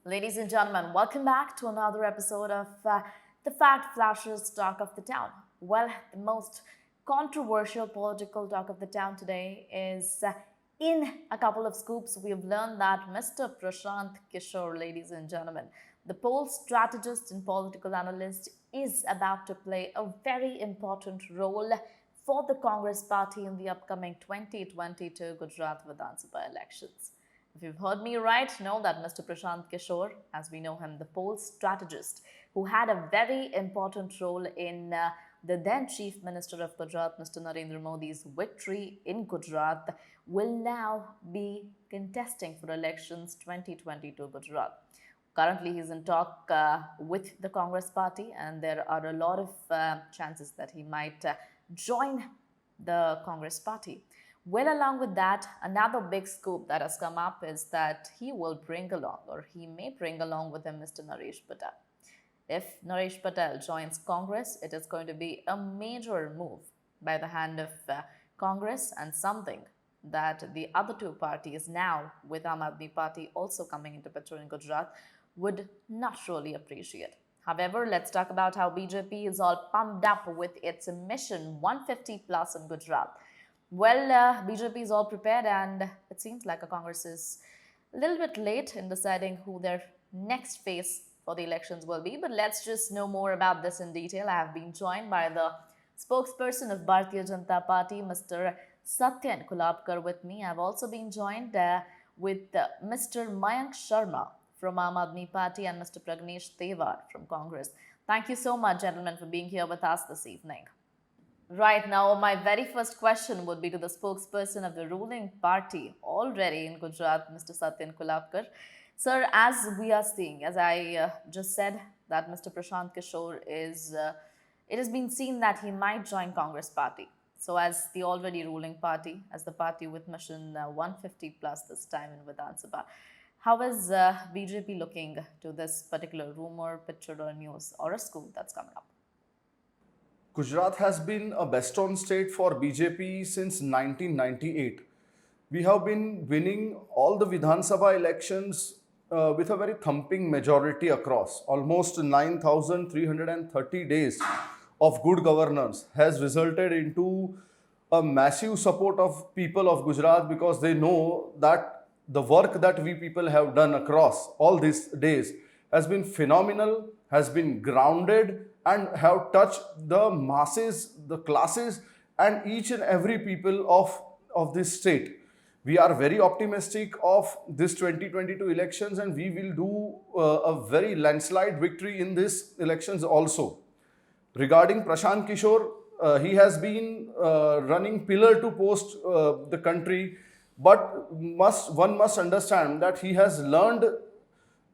Ladies and gentlemen, welcome back to another episode of the Fact Flashers Talk of the Town. Well, the most controversial political talk of the town today is in a couple of scoops. We have learned that Mr. Prashant Kishore, ladies and gentlemen, the poll strategist and political analyst, is about to play a very important role for the Congress party in the upcoming 2022 Gujarat Vidhan Sabha elections. If you've heard me right, know that Mr. Prashant Kishore, as we know him, the poll strategist, who had a very important role in the then Chief Minister of Gujarat, Mr. Narendra Modi's victory in Gujarat, will now be contesting for elections 2022 Gujarat. Currently, he's in talk with the Congress party, and there are a lot of chances that he might join the Congress party. Well, along with that, another big scoop that has come up is that he will bring along, or he may bring along with him, Mr. Naresh Patel. If Naresh Patel joins Congress, it is going to be a major move by the hand of Congress, and something that the other two parties now, with Aam Aadmi Party also coming into picture in Gujarat, would not really appreciate. However, let's talk about how BJP is all pumped up with its mission 150 plus in Gujarat. Well, BJP is all prepared, and it seems like a Congress is a little bit late in deciding who their next face for the elections will be. But let's just know more about this in detail. I have been joined by the spokesperson of Bharatiya Janata Party, Mr. Satyan Kulabkar, with me. I've also been joined with Mr. Mayank Sharma from Aam Aadmi Party and Mr. Pragnesh Tewar from Congress. Thank you so much, gentlemen, for being here with us this evening. Right now, my very first question would be to the spokesperson of the ruling party already in Gujarat, Mr. Satyan Kulabkar. Sir, as we are seeing, as I just said, that Mr. Prashant Kishore is, it has been seen that he might join Congress party. So as the already ruling party, as the party with mission 150 plus this time in Vidhan Sabha, how is BJP looking to this particular rumor, picture or news or a scoop that's coming up? Gujarat has been a bastion state for BJP since 1998. We have been winning all the Vidhan Sabha elections with a very thumping majority across. Almost 9,330 days of good governance has resulted into a massive support of people of Gujarat, because they know that the work that we people have done across all these days has been phenomenal, has been grounded, and have touched the masses, the classes, and each and every people of this state. We are very optimistic of this 2022 elections, and we will do a very landslide victory in these elections also. Regarding Prashant Kishore, he has been running pillar to post the country, but one must understand that he has learned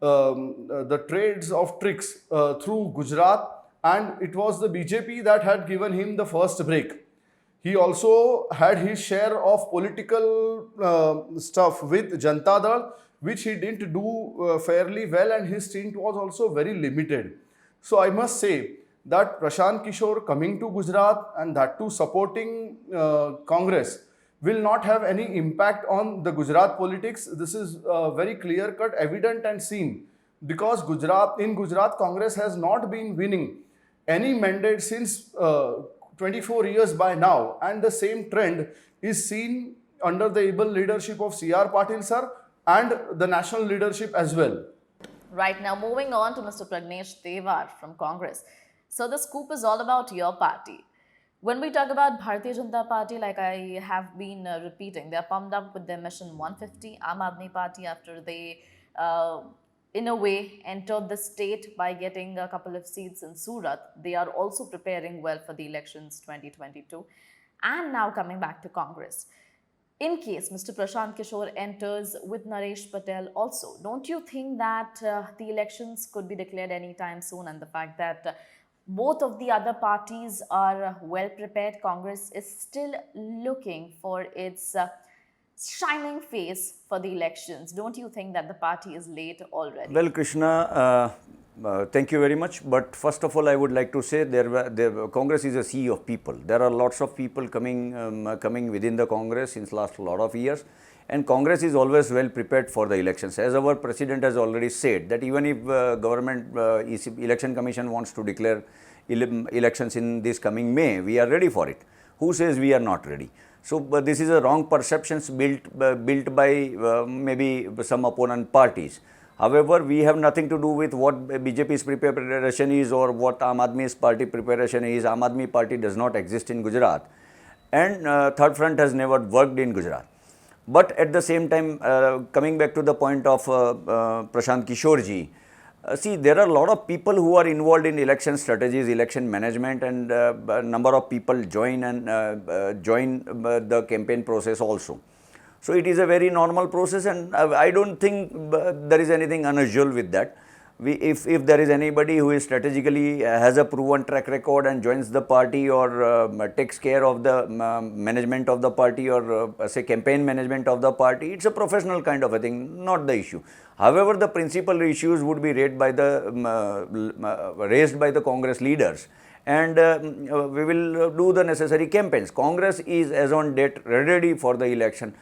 the trades of tricks through Gujarat, and it was the BJP that had given him the first break. He also had his share of political stuff with Janata Dal, which he didn't do fairly well, and his stint was also very limited. So I must say that Prashant Kishore coming to Gujarat, and that too supporting Congress, will not have any impact on the Gujarat politics. This is very clear-cut, evident and seen, because in Gujarat, Congress has not been winning any mandate since 24 years by now, and the same trend is seen under the able leadership of C.R. Patil sir and the national leadership as well. Right, now moving on to Mr. Pragnesh Tewar from Congress. So the scoop is all about your party. When we talk about Bharatiya Janata Party, like I have been repeating, they are pumped up with their mission 150. Aam Aadmi Party, after they in a way entered the state by getting a couple of seats in Surat, they are also preparing well for the elections 2022, and now coming back to Congress. In case Mr. Prashant Kishore enters with Naresh Patel also, don't you think that the elections could be declared anytime soon, and the fact that both of the other parties are well prepared, Congress is still looking for its shining face for the elections? Don't you think that the party is late already? Well, Krishna, thank you very much. But first of all, I would like to say Congress is a sea of people. There are lots of people coming within the Congress since last lot of years, And Congress is always well prepared for the elections. As our president has already said, that even if election commission wants to declare elections in this coming May, we are ready for it. Who says we are not ready? So, this is a wrong perceptions built by maybe some opponent parties. However, we have nothing to do with what BJP's preparation is or what Aam Aadmi's party preparation is. Aam Aadmi party does not exist in Gujarat, and Third Front has never worked in Gujarat. But at the same time, coming back to the point of Prashant Kishore ji, see, there are a lot of people who are involved in election strategies, election management, and a number of people join the campaign process also. So, it is a very normal process, and I don't think there is anything unusual with that. If there is anybody who is strategically has a proven track record and joins the party or takes care of the management of the party or say campaign management of the party, it's a professional kind of a thing, not the issue. However, the principal issues would be raised by the Congress leaders, and we will do the necessary campaigns. Congress is as on date ready for the election.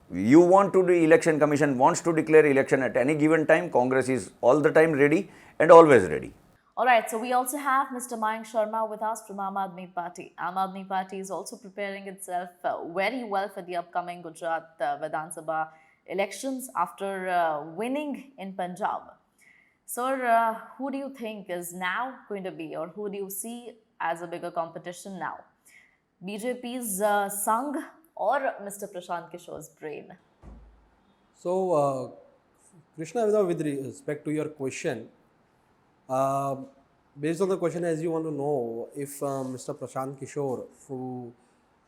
You want to do election commission wants to declare election at any given time. Congress is all the time ready and always ready. Alright, so we also have Mr. Mayank Sharma with us from Aam Aadmi Party. Aam Aadmi Party is also preparing itself very well for the upcoming Gujarat Vidhan Sabha elections after winning in Punjab. Sir, who do you think is now going to be, or who do you see as a bigger competition now? BJP's Sangh or Mr. Prashant Kishore's brain? So, Krishna, with respect to your question, based on the question, as you want to know, if Mr. Prashant Kishore, who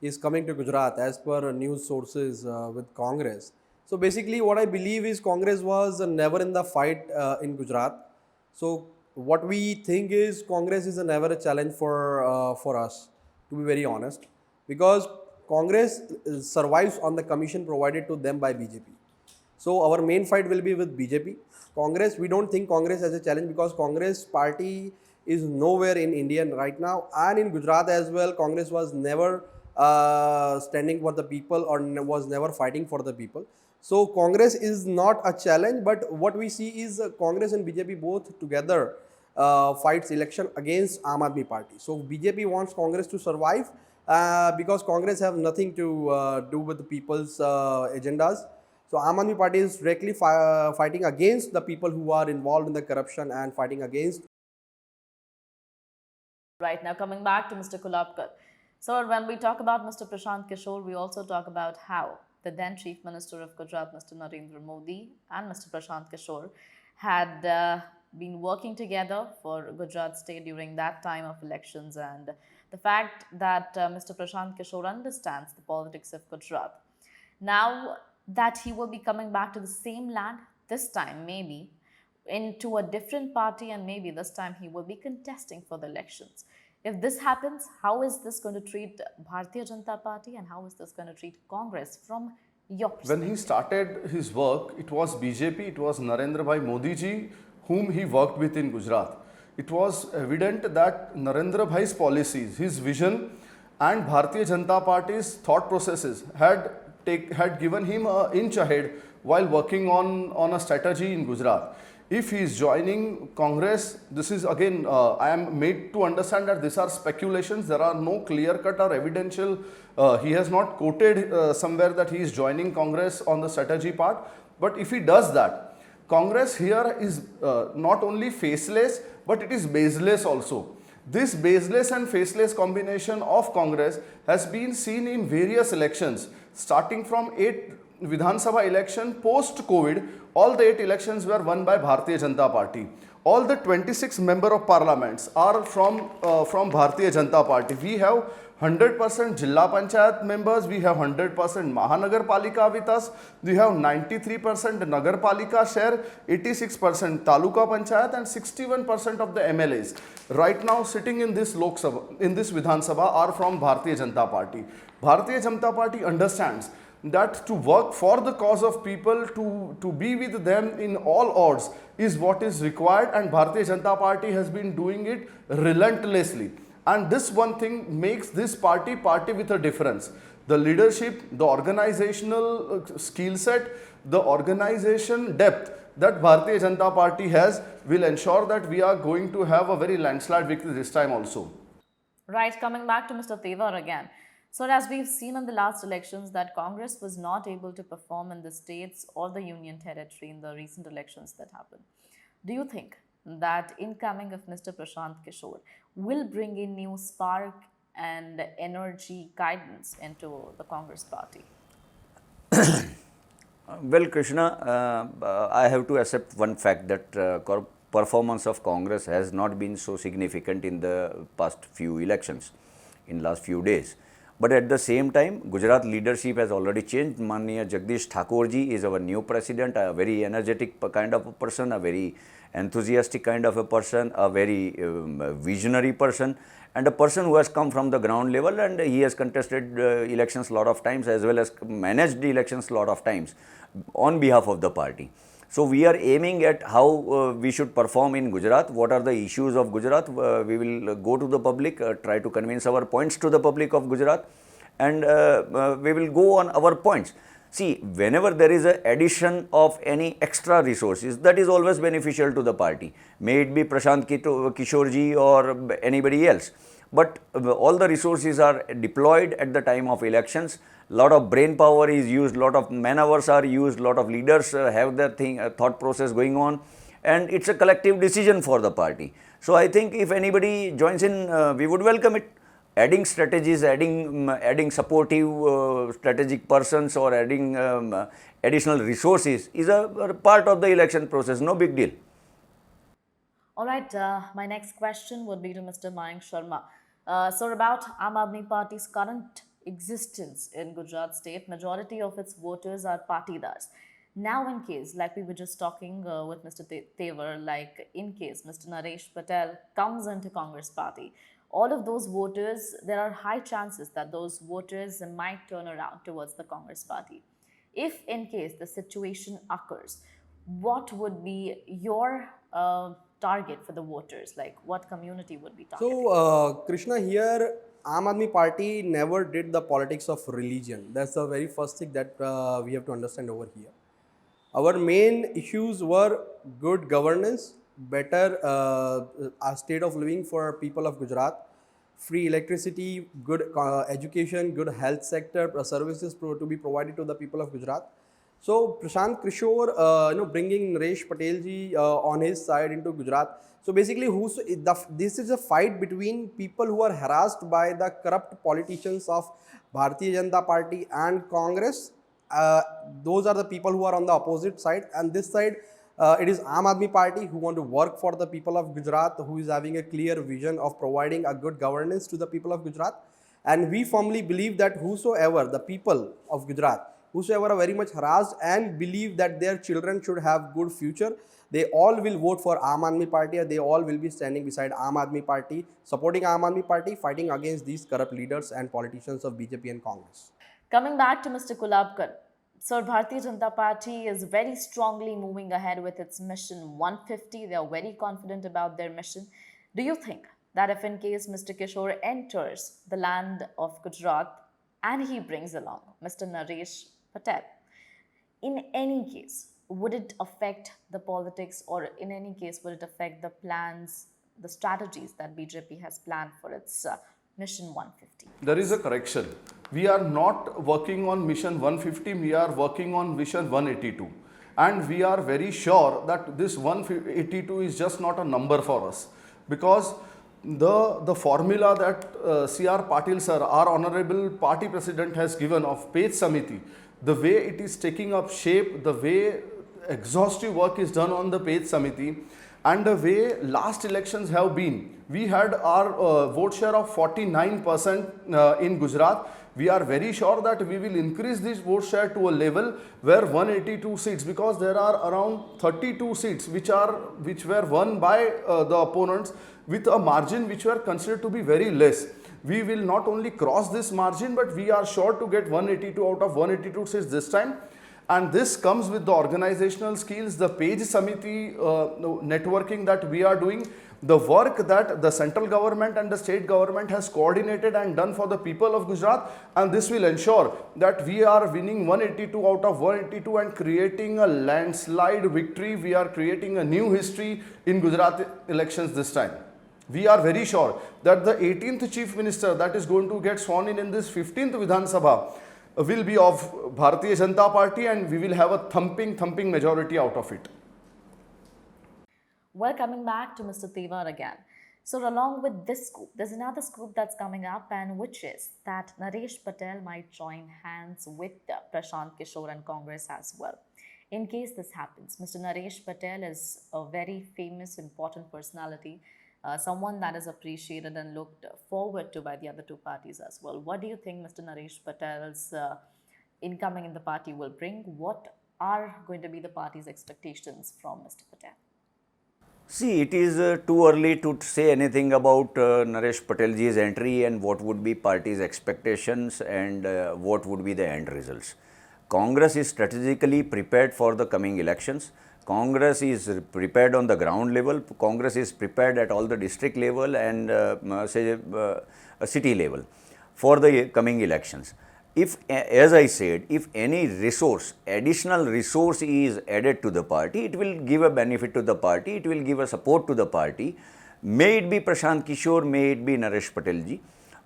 is coming to Gujarat as per news sources with Congress, so basically what I believe is Congress was never in the fight in Gujarat. So, what we think is Congress is never a challenge for us, to be very honest, because Congress survives on the commission provided to them by BJP. So our main fight will be with BJP. Congress, we don't think Congress as a challenge because Congress party is nowhere in India right now, and in Gujarat as well, Congress was never standing for the people or was never fighting for the people. So Congress is not a challenge, but what we see is Congress and BJP both together fights election against Aam Aadmi party. So BJP wants Congress to survive because Congress have nothing to do with the people's agendas. So Aam Aadmi party is directly fighting against the people who are involved in the corruption and fighting against. Right, now coming back to Mr. Kulapkar. So when we talk about Mr. Prashant Kishore, we also talk about how the then Chief Minister of Gujarat, Mr. Narendra Modi, and Mr. Prashant Kishore had been working together for Gujarat state during that time of elections, and the fact that Mr. Prashant Kishore understands the politics of Gujarat. Now that he will be coming back to the same land, this time maybe into a different party, and maybe this time he will be contesting for the elections. If this happens, how is this going to treat Bharatiya Janata Party, and how is this going to treat Congress from your perspective? When he started his work, it was BJP, it was Narendra Bhai Modi ji whom he worked with in Gujarat. It was evident that Narendra Bhai's policies, his vision, and Bharatiya Janata Party's thought processes had given him an inch ahead while working on a strategy in Gujarat. If he is joining Congress, this is again, I am made to understand that these are speculations. There are no clear-cut or evidential. He has not quoted somewhere that he is joining Congress on the strategy part. But if he does that, Congress here is not only faceless, but it is baseless also. This baseless and faceless combination of Congress has been seen in various elections, starting from 8 Vidhan Sabha election post-COVID. All the 8 elections were won by Bharatiya Janata Party. All the 26 member of parliaments are from Bharatiya Janata Party. We have 100% Jilla Panchayat members, we have 100% Mahanagar Palika with us, we have 93% Nagar Palika share, 86% Taluka Panchayat, and 61% of the MLAs right now sitting in this Lok Sabha, in this Vidhan Sabha, are from Bharatiya Janata Party. Bharatiya Janata Party understands that to work for the cause of people, to be with them in all odds is what is required, and Bharatiya Janata Party has been doing it relentlessly. And this one thing makes this party with a difference. The leadership, the organizational skill set, the organization depth that Bharatiya Janata Party has will ensure that we are going to have a very landslide victory this time also. Right, coming back to Mr. Tewar again. So, as we've seen in the last elections, that Congress was not able to perform in the states or the union territory in the recent elections that happened. Do you think that incoming of Mr. Prashant Kishore will bring in new spark and energy guidance into the Congress party? Well, Krishna, I have to accept one fact that performance of Congress has not been so significant in the past few elections, in last few days. But at the same time, Gujarat leadership has already changed. Manya Jagdish Thakurji is our new president, a very energetic kind of a person, a very enthusiastic kind of a person, a very visionary person, and a person who has come from the ground level, and he has contested elections a lot of times as well as managed the elections a lot of times on behalf of the party. So, we are aiming at how we should perform in Gujarat, what are the issues of Gujarat. We will go to the public, try to convince our points to the public of Gujarat, and we will go on our points. See, whenever there is an addition of any extra resources, that is always beneficial to the party, may it be Prashant Kishore ji or anybody else. But all the resources are deployed at the time of elections. Lot of brain power is used, lot of man hours are used, lot of leaders have their thought process going on, and it's a collective decision for the party. So, I think if anybody joins in, we would welcome it. Adding strategies, adding supportive strategic persons, or adding additional resources is a part of the election process, no big deal. All right, my next question would be to Mr. Mayank Sharma. So, about Aam Aadmi Party's current existence in Gujarat state, majority of its voters are partidars. Now, in case, like we were just talking with Mr. Tewar, like in case Mr. Naresh Patel comes into Congress party, all of those voters, there are high chances that those voters might turn around towards the Congress party. If in case the situation occurs, what would be your target for the voters? Like what community would be targeted? So, Krishna, here Aam Aadmi Party never did the politics of religion. That's the very first thing that we have to understand over here. Our main issues were good governance, better a state of living for people of Gujarat, free electricity, good education, good health sector services to be provided to the people of Gujarat. So Prashant Kishore, bringing Naresh Patel ji on his side into Gujarat. So basically, this is a fight between people who are harassed by the corrupt politicians of Bharatiya Janata Party and Congress. Those are the people who are on the opposite side, and this side it is Aam Aadmi Party who want to work for the people of Gujarat, who is having a clear vision of providing a good governance to the people of Gujarat. And we firmly believe that whosoever the people of Gujarat, whosoever are very much harassed and believe that their children should have good future, they all will vote for Aam Aadmi Party, and they all will be standing beside Aam Aadmi Party, supporting Aam Aadmi Party, fighting against these corrupt leaders and politicians of BJP and Congress. Coming back to Mr. Kulabkar, so Bharatiya Janata Party is very strongly moving ahead with its mission 150. They are very confident about their mission. Do you think that if in case Mr. Kishore enters the land of Gujarat and he brings along Mr. Naresh Patel, in any case, would it affect the politics, or in any case, would it affect the plans, the strategies that BJP has planned for its Mission 150? There is a correction. We are not working on Mission 150, we are working on Mission 182. And we are very sure that this 182 is just not a number for us, because the formula that C.R. Patil sir, our honorable party president, has given of Page Samiti, the way it is taking up shape, the way exhaustive work is done on the Page Samiti, and the way last elections have been, we had our vote share of 49% in Gujarat. We are very sure that we will increase this vote share to a level where 182 seats, because there are around 32 seats which were won by the opponents with a margin which were considered to be very less. We will not only cross this margin, but we are sure to get 182 out of 182 seats this time. And this comes with the organizational skills, the page samiti networking that we are doing, the work that the central government and the state government has coordinated and done for the people of Gujarat, and this will ensure that we are winning 182 out of 182 and creating a landslide victory. We are creating a new history in Gujarat elections this time. We are very sure that the 18th Chief Minister that is going to get sworn in this 15th Vidhan Sabha will be of Bharatiya Janata Party, and we will have a thumping majority out of it. Well, coming back to Mr. Tewar again. So, along with this scoop, there's another scoop that's coming up, and which is that Naresh Patel might join hands with Prashant Kishore and Congress as well. In case this happens, Mr. Naresh Patel is a very famous, important personality, someone that is appreciated and looked forward to by the other two parties as well. What do you think Mr. Naresh Patel's incoming in the party will bring? What are going to be the party's expectations from Mr. Patel? See, it is too early to say anything about Naresh Patelji's entry and what would be party's expectations and what would be the end results. Congress is strategically prepared for the coming elections. Congress is prepared on the ground level. Congress is prepared at all the district level and city level for the coming elections. If, as I said, if any resource, additional resource is added to the party, it will give a benefit to the party, it will give a support to the party. May it be Prashant Kishore, may it be Naresh Patelji.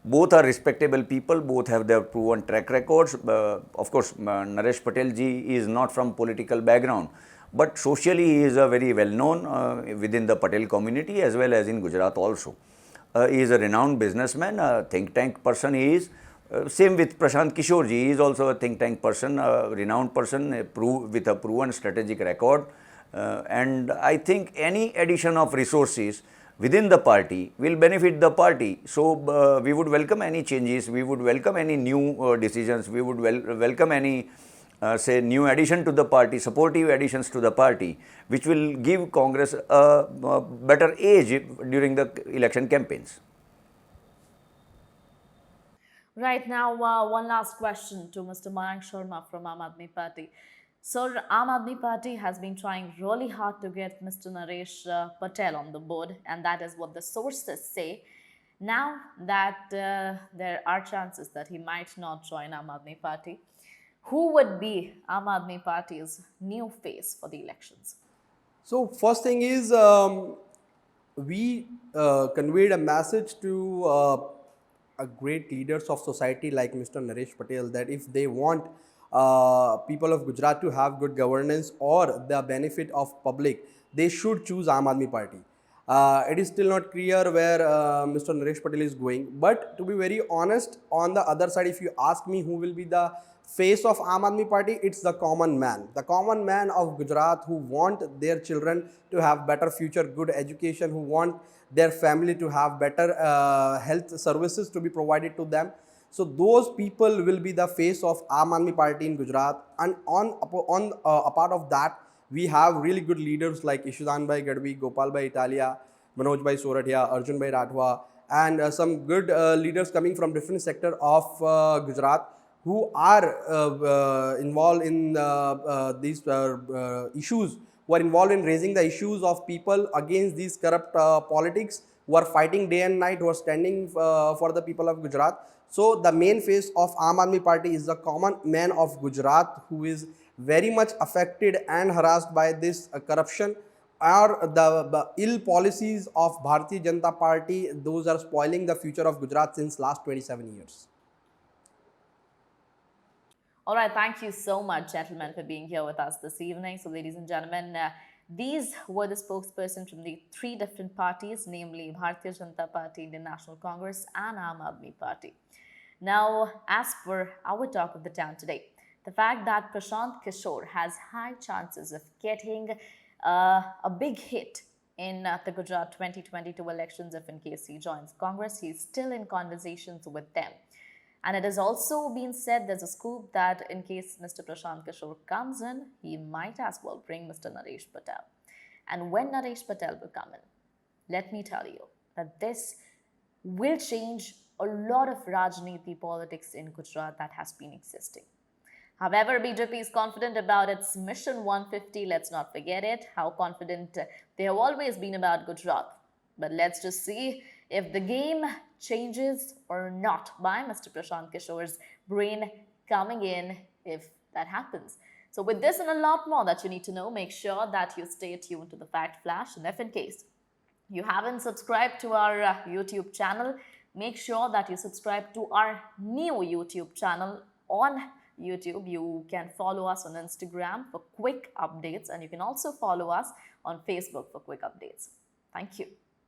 Both are respectable people, both have their proven track records. Of course, Naresh Patelji is not from political background, but socially he is a very well known within the Patel community as well as in Gujarat also. He is a renowned businessman, a think tank person he is. Same with Prashant Kishore ji, he is also a think tank person, a renowned person with a proven strategic record. And I think any addition of resources within the party will benefit the party. So, we would welcome any changes, we would welcome any new decisions, we would welcome any new addition to the party, supportive additions to the party, which will give Congress a better edge during the election campaigns. Right now, one last question to Mr. Mayank Sharma from Aam Aadmi Party. So, Aam Aadmi Party has been trying really hard to get Mr. Naresh Patel on the board, and that is what the sources say. Now that there are chances that he might not join Aam Aadmi Party, who would be Aam Aadmi Party's new face for the elections? So first thing is we conveyed a message to great leaders of society like Mr. Naresh Patel that if they want people of Gujarat to have good governance or the benefit of public, they should choose Aam Aadmi Party. It is still not clear where Mr. Naresh Patel is going, but to be very honest, on the other side, if you ask me who will be the face of Aam Aadmi Party, it's the common man of Gujarat who want their children to have better future, good education, who want their family to have better health services to be provided to them. So those people will be the face of Aam Aadmi Party in Gujarat. And a part of that, we have really good leaders like Ishudan Bhai Gadvi, Gopal Bhai Italia, Manoj Bhai Sorathia, Arjun Bhai Rathwa, and some good leaders coming from different sector of Gujarat who are involved in these issues, who are involved in raising the issues of people against these corrupt politics, who are fighting day and night, who are standing for the people of Gujarat. So the main face of Aam Aadmi Party is the common man of Gujarat who is very much affected and harassed by this corruption or the ill policies of Bharatiya Janata Party. Those are spoiling the future of Gujarat since last 27 years. All right, thank you so much, gentlemen, for being here with us this evening. So, ladies and gentlemen, these were the spokespersons from the three different parties, namely Bharatiya Janata Party, Indian National Congress, and Aam Aadmi Party. Now, as per our talk of the town today, the fact that Prashant Kishore has high chances of getting a big hit in the Gujarat 2022 elections if in case he joins Congress, he is still in conversations with them. And it has also been said, there's a scoop that in case Mr. Prashant Kishore comes in, he might as well bring Mr. Naresh Patel. And when Naresh Patel will come in, let me tell you that this will change a lot of Rajniti politics in Gujarat that has been existing. However, BJP is confident about its Mission 150. Let's not forget it, how confident they have always been about Gujarat. But let's just see if the game changes or not by Mr. Prashant Kishore's brain coming in, if that happens. So with this and a lot more that you need to know, make sure that you stay tuned to the Fact Flash. And if in case you haven't subscribed to our YouTube channel, make sure that you subscribe to our new YouTube channel on YouTube. You can follow us on Instagram for quick updates, and you can also follow us on Facebook for quick updates. Thank you.